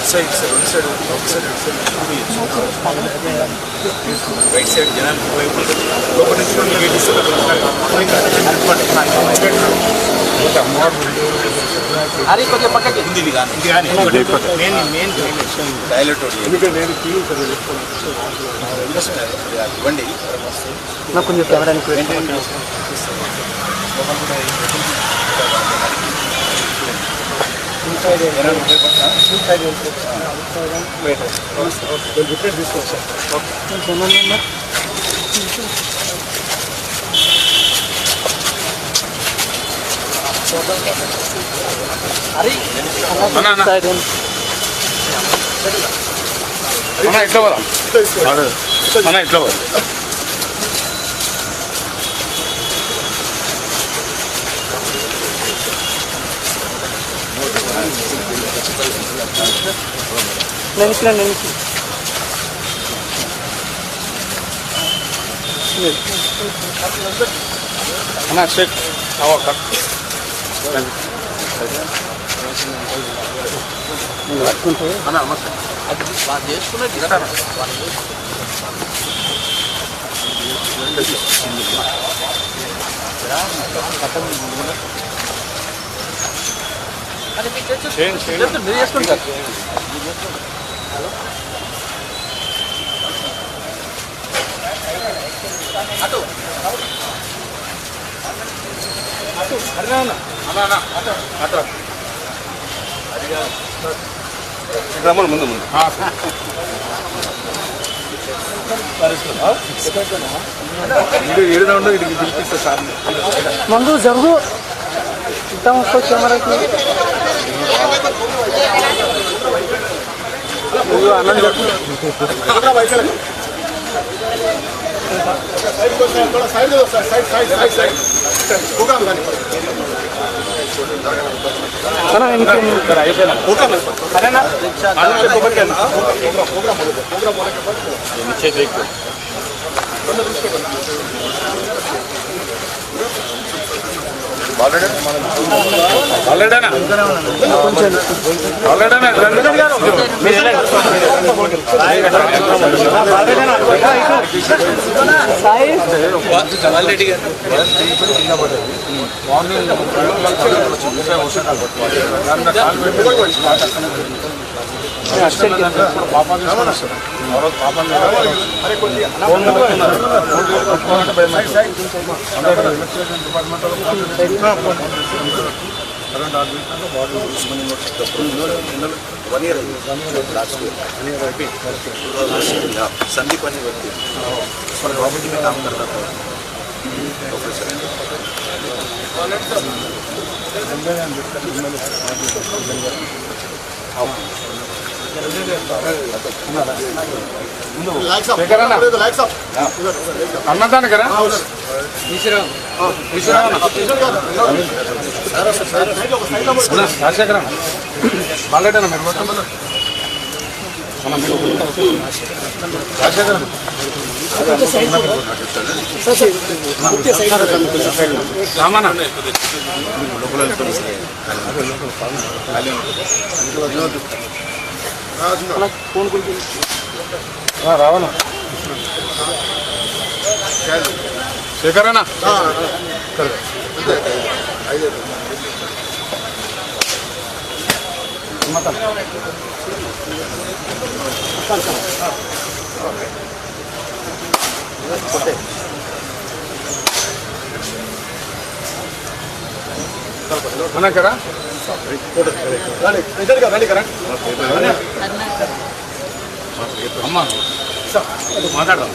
side అన్న right side జనానికి లోపల నుంచి అరే కొద్దిగా పక్కకి ఉంది ఇది కానీ మెయిన్ డైలెట్ ఇవ్వండి నాకు కొంచెం కెమెరా ఇట్లా అన్నా స్ట్రైట్ అన్నా అది వాళ్ళు చేసుకున్నది మీరు చేసుకుంటారు అటు అటు అరే అన్న అటు అటు రమ్మను ముందు ముందు ఏడుదా ఉండదు ఇటు పిలిపిస్తా సార్ ముందు జరుగు ఇద్దాం కెమెరాకి అన్నం జరుగు संदीप आणि व्यक्ती प्रॉपर्टी में काम करता था अन्नदान करा రాజశేఖరం బాలేటనా మీరు రాజశేఖరం రామన్న రావణ శేఖరనా मना करा अम्मा माताड़ा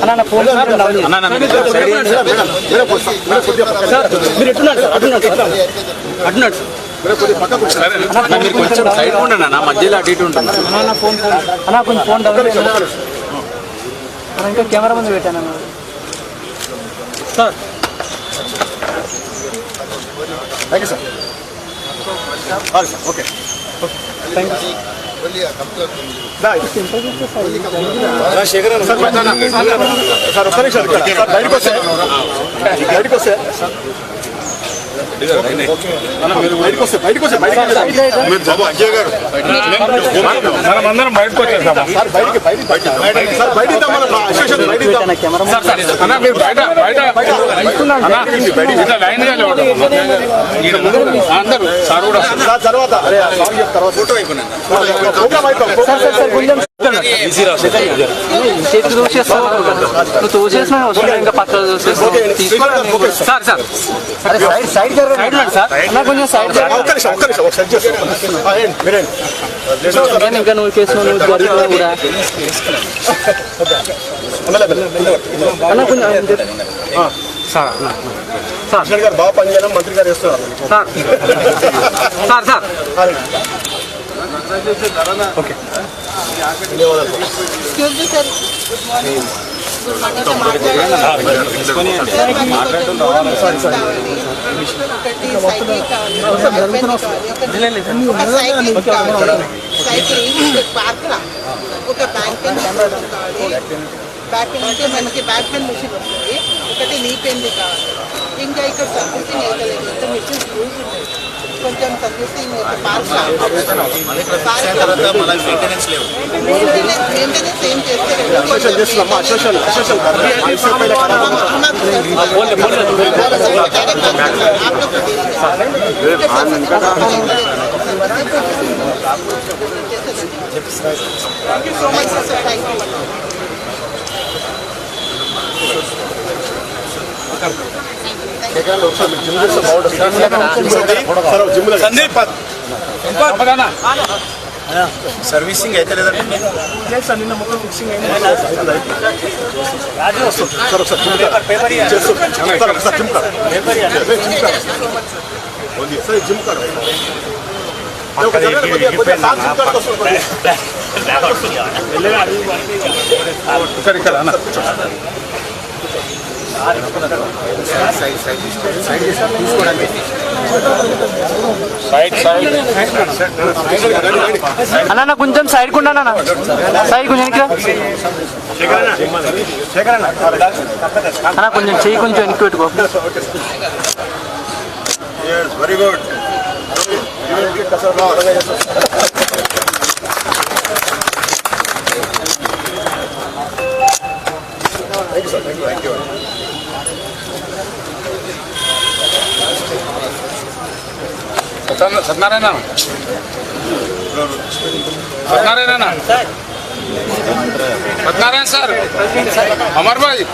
అన్న ఫోన్ అటున్నాడు మీరు కొంచెం సైడ్ ఉండండి అన్న మధ్యలో అటు ఇటు ఉంటుంది అన్న ఫోన్ అన్న కొంచెం ఫోన్ డౌన్ ఇంకా కెమెరా ముందు పెట్టాను అన్న sir thank you sir okay thank you Shekhar sir sir ఒక్క నిమిషం సార్ బయటకు వస్తే మనమందరం బయటకు వచ్చేసాము అన్న మీరు బయట ఇట్లా లైన్ గా అందరూ సార్ కూడా తర్వాత ఫోటో చేతి చూసేస్తావు నువ్వు చూసేసినా వస్తున్నా ఇంకా పక్క చూసేస్తావు సార్ సార్ అరే సైడ్ సైడ్ సార్ అన్న కొంచెం సైడ్ ఇంకా నువ్వు కేసు నువ్వు జరిగినా కూడా అన్న కొంచెం సార్ సార్ గారు బాగా పనిచేయడం మంత్రి గారు చేస్తున్నారు sir sir sir okay back pen అంటే మనకి బ్యాక్ పెన్ మిషన్ వస్తుంది ఒకటి నీ పెన్ది కావాలి ఇంకా ఇక్కడ సర్వీసింగ్ అయితే మిషన్ యూజ్ ఉంటుంది కొంచెం సర్వీసింగ్ మెయింటెనెన్స్ ఏం thank you so much sir thank you servicing అయితే లేదండి నిన్న మొత్తం ఫిక్సింగ్ అయింది జిమ్ కార్డ్ ఇక్కడ అన్న కొంచెం సైడ్ కుండా అన్న సైడ్ కొంచెం వెనక్కి అన్న కొంచెం చెయ్యి కొంచెం వెనక్కి పెట్టుకో very good Satyanarayana Satyanarayana sir Amar భాయ్